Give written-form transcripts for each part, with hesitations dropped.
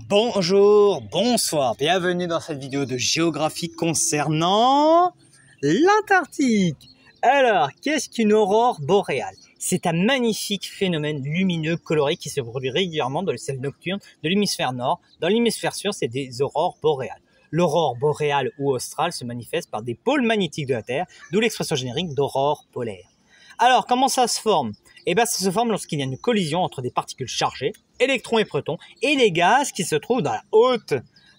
Bonjour, bonsoir, bienvenue dans cette vidéo de géographie concernant l'Antarctique. Alors, qu'est-ce qu'une aurore boréale? C'est un magnifique phénomène lumineux coloré qui se produit régulièrement dans le ciel nocturne de l'hémisphère nord. Dans l'hémisphère sud, c'est des aurores boréales. L'aurore boréale ou australe se manifeste par des pôles magnétiques de la Terre, d'où l'expression générique d'aurore polaire. Alors, comment ça se forme? Eh bien, ça se forme lorsqu'il y a une collision entre des particules chargées, électrons et protons, et des gaz qui se trouvent dans la haute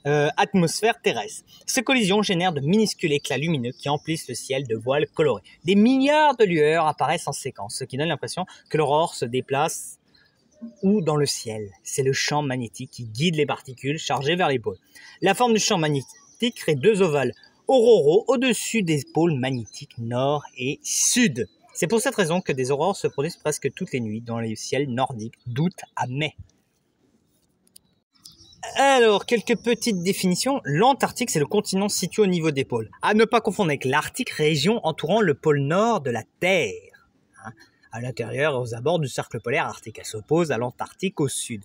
atmosphère terrestre. Ces collisions génèrent de minuscules éclats lumineux qui emplissent le ciel de voiles colorées. Des milliards de lueurs apparaissent en séquence, ce qui donne l'impression que l'aurore se déplace ou dans le ciel. C'est le champ magnétique qui guide les particules chargées vers les pôles. La forme du champ magnétique crée deux ovales auroraux au-dessus des pôles magnétiques nord et sud. C'est pour cette raison que des aurores se produisent presque toutes les nuits dans les ciels nordiques d'août à mai. Alors, quelques petites définitions. L'Antarctique, c'est le continent situé au niveau des pôles. À ne pas confondre avec l'Arctique, région entourant le pôle nord de la Terre. À l'intérieur, aux abords du cercle polaire arctique. Elle s'oppose à l'Antarctique au sud.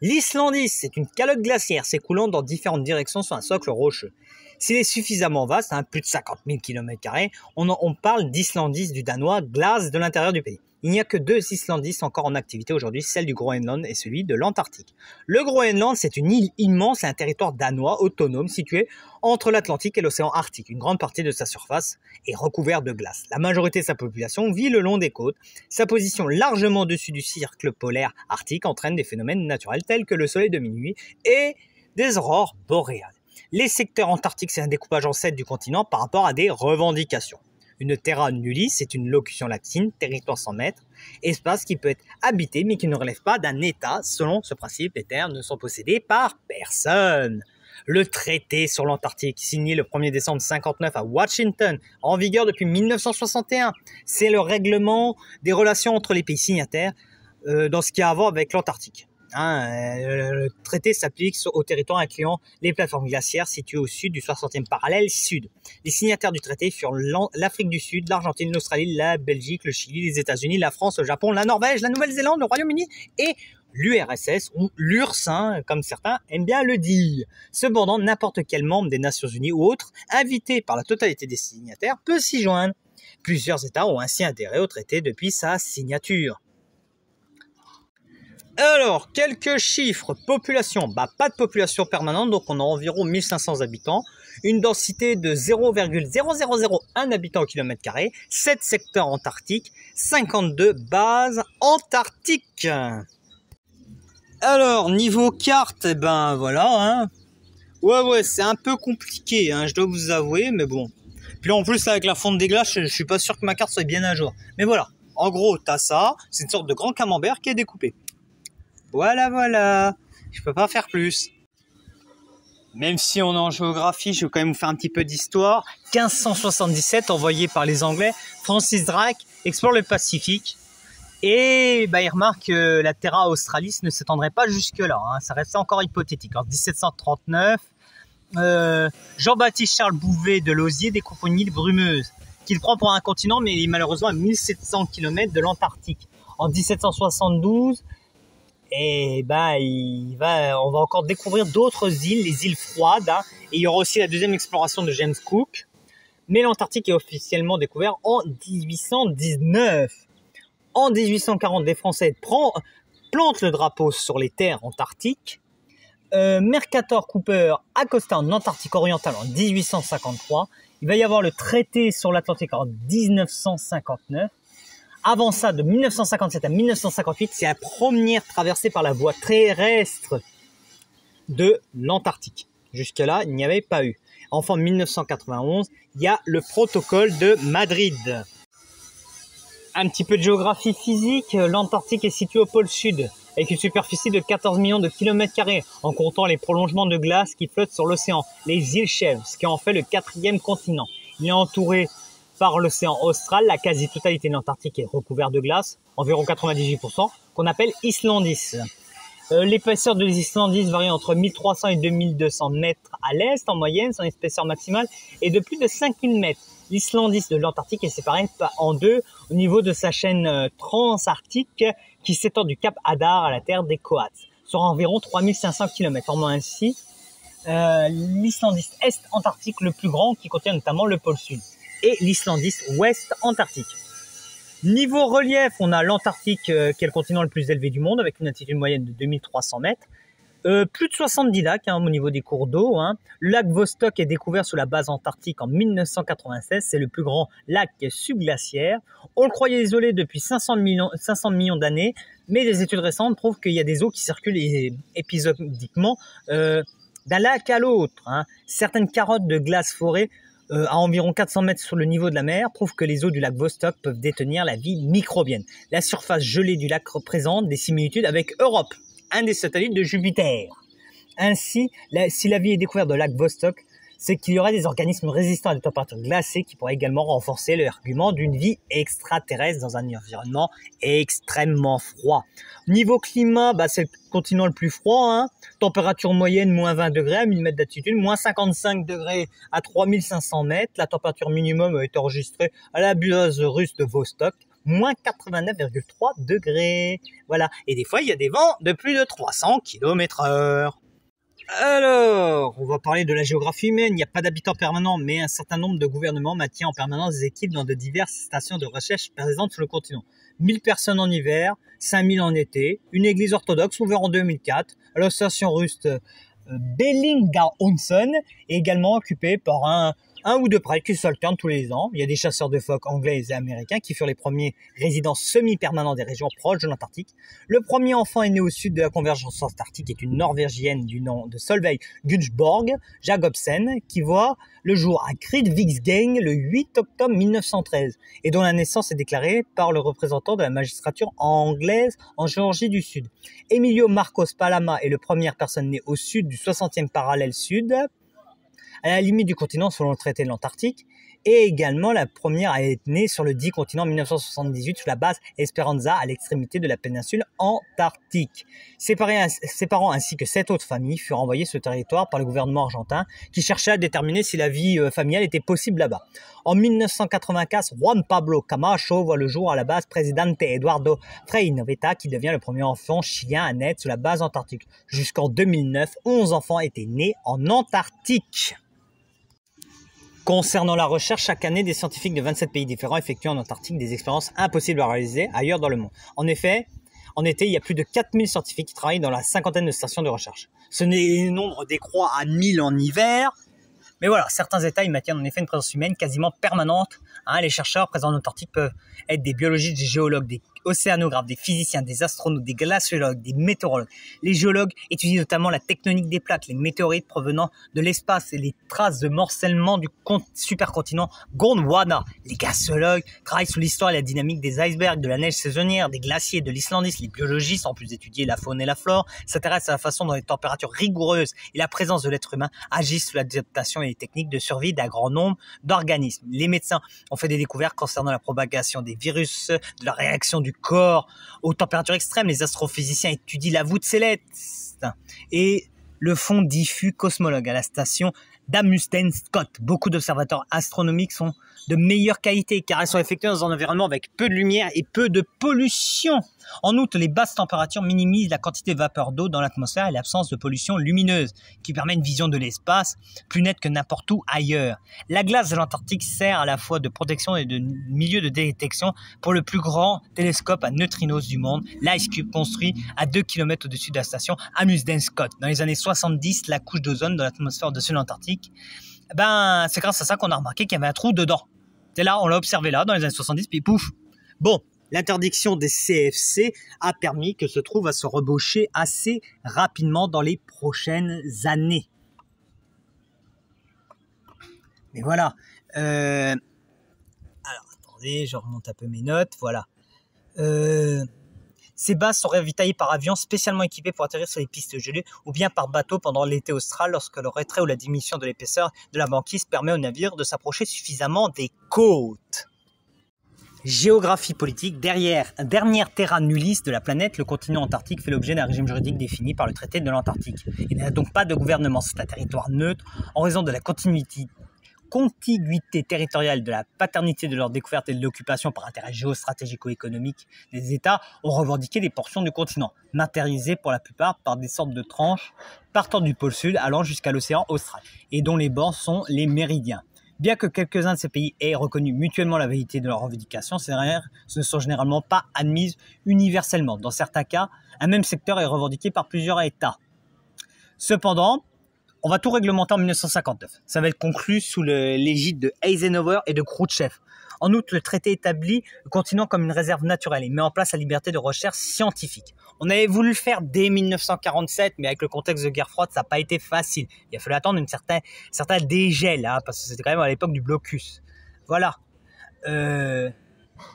L'Islandie, c'est une calotte glaciaire s'écoulant dans différentes directions sur un socle rocheux. S'il est suffisamment vaste, plus de 50 000 km², on parle d'Islandis du danois, glace de l'intérieur du pays. Il n'y a que deux Islandis encore en activité aujourd'hui, celle du Groenland et celui de l'Antarctique. Le Groenland, c'est une île immense et un territoire danois autonome situé entre l'Atlantique et l'océan Arctique. Une grande partie de sa surface est recouverte de glace. La majorité de sa population vit le long des côtes. Sa position largement au-dessus du cercle polaire arctique entraîne des phénomènes naturels tels que le soleil de minuit et des aurores boréales. Les secteurs antarctiques, c'est un découpage en 7 du continent par rapport à des revendications. Une terra nullis, c'est une locution latine, territoire sans mètres, espace qui peut être habité mais qui ne relève pas d'un État. Selon ce principe, les terres ne sont possédées par personne. Le traité sur l'Antarctique, signé le 1er décembre 1959 à Washington, en vigueur depuis 1961, c'est le règlement des relations entre les pays signataires dans ce qui a à voir avec l'Antarctique. Le traité s'applique au territoire incluant les plateformes glaciaires situées au sud du 60e parallèle sud. Les signataires du traité furent l'Afrique du Sud, l'Argentine, l'Australie, la Belgique, le Chili, les États-Unis, la France, le Japon, la Norvège, la Nouvelle-Zélande, le Royaume-Uni et l'URSS ou l'URSS, comme certains aiment bien le dire. Cependant, n'importe quel membre des Nations Unies ou autre, invité par la totalité des signataires, peut s'y joindre. Plusieurs États ont ainsi adhéré au traité depuis sa signature. Alors, quelques chiffres. Population, pas de population permanente, donc on a environ 1500 habitants. Une densité de 0,0001 habitants au kilomètre carré. 7 secteurs antarctiques, 52 bases antarctiques. Alors, niveau carte, voilà. Ouais, c'est un peu compliqué, je dois vous avouer, mais bon. Puis en plus, avec la fonte des glaces, je suis pas sûr que ma carte soit bien à jour. Mais voilà, en gros, t'as ça. C'est une sorte de grand camembert qui est découpé. Voilà, je peux pas faire plus. Même si on est en géographie, je vais quand même vous faire un petit peu d'histoire. 1577, envoyé par les Anglais, Francis Drake explore le Pacifique et il remarque que la Terra Australis ne s'étendrait pas jusque-là, ça restait encore hypothétique. En 1739, Jean-Baptiste Charles Bouvet de Lausier découvre une île brumeuse qu'il prend pour un continent, mais il est malheureusement à 1700 km de l'Antarctique. En 1772, et on va encore découvrir d'autres îles, les îles froides, et il y aura aussi la deuxième exploration de James Cook. Mais l'Antarctique est officiellement découvert en 1819. En 1840, les Français plantent le drapeau sur les terres antarctiques. Mercator Cooper accosta en Antarctique orientale en 1853. Il va y avoir le traité sur l'Atlantique en 1959. Avant ça, de 1957 à 1958, c'est la première traversée par la voie terrestre de l'Antarctique. Jusque-là, il n'y avait pas eu. Enfin, en 1991, il y a le protocole de Madrid. Un petit peu de géographie physique. L'Antarctique est situé au pôle sud, avec une superficie de 14 millions de kilomètres carrés, en comptant les prolongements de glace qui flottent sur l'océan, les îles Chèvres, ce qui en fait le 4e continent. Il est entouré par l'océan austral. La quasi-totalité de l'Antarctique est recouverte de glace, environ 98%, qu'on appelle Islandis. L'épaisseur de l'Islandis varie entre 1300 et 2200 mètres à l'est en moyenne, son épaisseur maximale est de plus de 5000 mètres. L'Islandis de l'Antarctique est séparé en deux au niveau de sa chaîne transarctique qui s'étend du cap Hadar à la terre des Coats. sur environ 3500 km, formant ainsi l'Islandiste Est Antarctique le plus grand, qui contient notamment le pôle Sud, et l'Islandiste Ouest Antarctique. Niveau relief, on a l'Antarctique qui est le continent le plus élevé du monde, avec une altitude moyenne de 2300 mètres. Plus de 70 lacs au niveau des cours d'eau. Le lac Vostok est découvert sous la base antarctique en 1996. C'est le plus grand lac subglaciaire. On le croyait isolé depuis 500 millions d'années, mais des études récentes prouvent qu'il y a des eaux qui circulent épisodiquement d'un lac à l'autre. Certaines carottes de glace forêt à environ 400 mètres sur le niveau de la mer prouvent que les eaux du lac Vostok peuvent détenir la vie microbienne. La surface gelée du lac représente des similitudes avec Europe, un des satellites de Jupiter. Ainsi, si la vie est découverte dans le lac Vostok, c'est qu'il y aurait des organismes résistants à des températures glacées qui pourraient également renforcer l'argument d'une vie extraterrestre dans un environnement extrêmement froid. Niveau climat, c'est le continent le plus froid. Température moyenne, moins 20 degrés à 1000 mètres d'altitude, moins 55 degrés à 3500 mètres. La température minimum a été enregistrée à la base russe de Vostok, moins 89,3 degrés. Voilà. Et des fois, il y a des vents de plus de 300 km/h. Alors, on va parler de la géographie humaine. Il n'y a pas d'habitants permanents, mais un certain nombre de gouvernements maintiennent en permanence des équipes dans de diverses stations de recherche présentes sur le continent. 1000 personnes en hiver, 5000 en été. Une église orthodoxe ouverte en 2004 à la station russe Bellingaonsen est également occupée par un ou deux prêtres qui s'alternent tous les ans. Il y a des chasseurs de phoques anglais et américains qui furent les premiers résidents semi-permanents des régions proches de l'Antarctique. Le premier enfant est né au sud de la convergence antarctique est une Norvégienne du nom de Solveig Gunsborg Jacobsen qui voit le jour à Kridviksgeng le 8 octobre 1913 et dont la naissance est déclarée par le représentant de la magistrature anglaise en Géorgie du Sud. Emilio Marcos Palama est la première personne née au sud du 60e parallèle sud, à la limite du continent selon le traité de l'Antarctique, et également la première à être née sur le dit continent en 1978 sous la base Esperanza à l'extrémité de la péninsule antarctique. Ses parents ainsi que 7 autres familles furent envoyés sur ce territoire par le gouvernement argentin qui cherchait à déterminer si la vie familiale était possible là-bas. En 1995, Juan Pablo Camacho voit le jour à la base Presidente Eduardo Frei Noveta qui devient le premier enfant chilien à naître sous la base antarctique. Jusqu'en 2009, 11 enfants étaient nés en Antarctique. Concernant la recherche, chaque année, des scientifiques de 27 pays différents effectuent en Antarctique des expériences impossibles à réaliser ailleurs dans le monde. En effet, en été, il y a plus de 4000 scientifiques qui travaillent dans la cinquantaine de stations de recherche. Ce nombre décroît à 1000 en hiver. Mais voilà, certains États y maintiennent en effet une présence humaine quasiment permanente. Les chercheurs présents en Antarctique peuvent être des biologistes, des géologues, des océanographes, des physiciens, des astronautes, des glaciologues, des météorologues. Les géologues étudient notamment la tectonique des plaques, les météorites provenant de l'espace et les traces de morcellement du supercontinent Gondwana. Les glaciologues travaillent sur l'histoire et la dynamique des icebergs, de la neige saisonnière, des glaciers, de l'Islandiste. Les biologistes, en plus d'étudier la faune et la flore, s'intéressent à la façon dont les températures rigoureuses et la présence de l'être humain agissent sur l'adaptation et les techniques de survie d'un grand nombre d'organismes. Les médecins ont fait des découvertes concernant la propagation des virus, de la réaction du corps aux températures extrêmes. Les astrophysiciens étudient la voûte céleste et le fond diffus cosmologue à la station d'Amundsen Scott. Beaucoup d'observateurs astronomiques sont de meilleure qualité car elles sont effectuées dans un environnement avec peu de lumière et peu de pollution. En outre, les basses températures minimisent la quantité de vapeur d'eau dans l'atmosphère et l'absence de pollution lumineuse, qui permet une vision de l'espace plus nette que n'importe où ailleurs. La glace de l'Antarctique sert à la fois de protection et de milieu de détection pour le plus grand télescope à neutrinos du monde, l'IceCube, construit à 2 km au-dessus de la station Amundsen Scott. Dans les années 70, la couche d'ozone de l'atmosphère au-dessus de l'Antarctique, c'est grâce à ça qu'on a remarqué qu'il y avait un trou dedans. C'est là, on l'a observé là, dans les années 70, puis pouf. Bon, l'interdiction des CFC a permis que ce trou va se rebaucher assez rapidement dans les prochaines années. Mais voilà. Alors, attendez, je remonte un peu mes notes. Voilà. Ces bases sont ravitaillées par avion spécialement équipés pour atterrir sur les pistes gelées ou bien par bateau pendant l'été austral lorsque le retrait ou la diminution de l'épaisseur de la banquise permet au navire de s'approcher suffisamment des côtes. Géographie politique, dernière terra nullis de la planète, le continent antarctique fait l'objet d'un régime juridique défini par le traité de l'Antarctique. Il n'y a donc pas de gouvernement, c'est un territoire neutre en raison de la continuité contiguïté territoriale de la paternité de leur découverte et de l'occupation par intérêt géostratégico-économique des États ont revendiqué des portions du continent, matérialisées pour la plupart par des sortes de tranches partant du pôle sud allant jusqu'à l'océan austral, et dont les bords sont les méridiens. Bien que quelques-uns de ces pays aient reconnu mutuellement la validité de leurs revendications, ces dernières ne sont généralement pas admises universellement. Dans certains cas, un même secteur est revendiqué par plusieurs États. Cependant, on va tout réglementer en 1959. Ça va être conclu sous l'égide de Eisenhower et de Khrouchtchev. En outre, le traité établit le continent comme une réserve naturelle et met en place la liberté de recherche scientifique. On avait voulu le faire dès 1947, mais avec le contexte de guerre froide, ça n'a pas été facile. Il a fallu attendre un certain dégel, parce que c'était quand même à l'époque du blocus. Voilà.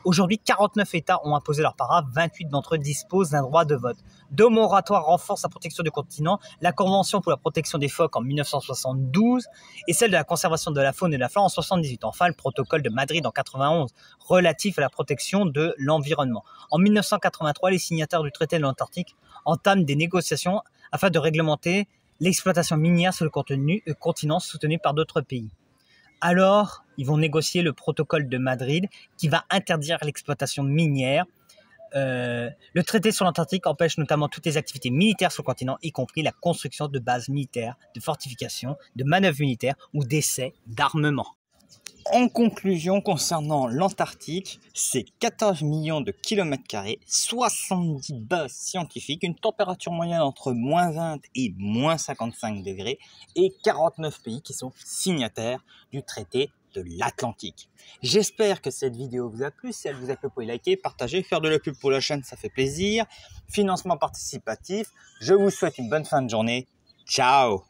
Aujourd'hui, 49 États ont imposé leur paragraphe, 28 d'entre eux disposent d'un droit de vote. Deux moratoires renforcent la protection du continent, la Convention pour la protection des phoques en 1972 et celle de la conservation de la faune et de la flore en 1978. Enfin, le protocole de Madrid en 1991 relatif à la protection de l'environnement. En 1983, les signataires du traité de l'Antarctique entament des négociations afin de réglementer l'exploitation minière sur le continent soutenu par d'autres pays. Alors, ils vont négocier le protocole de Madrid qui va interdire l'exploitation minière. Le traité sur l'Antarctique empêche notamment toutes les activités militaires sur le continent, y compris la construction de bases militaires, de fortifications, de manœuvres militaires ou d'essais d'armement. En conclusion, concernant l'Antarctique, c'est 14 millions de kilomètres carrés, 70 bases scientifiques, une température moyenne entre moins 20 et moins 55 degrés et 49 pays qui sont signataires du traité de l'Atlantique. J'espère que cette vidéo vous a plu. Si elle vous a plu, vous pouvez liker, partager, faire de la pub pour la chaîne, ça fait plaisir. Financement participatif. Je vous souhaite une bonne fin de journée. Ciao!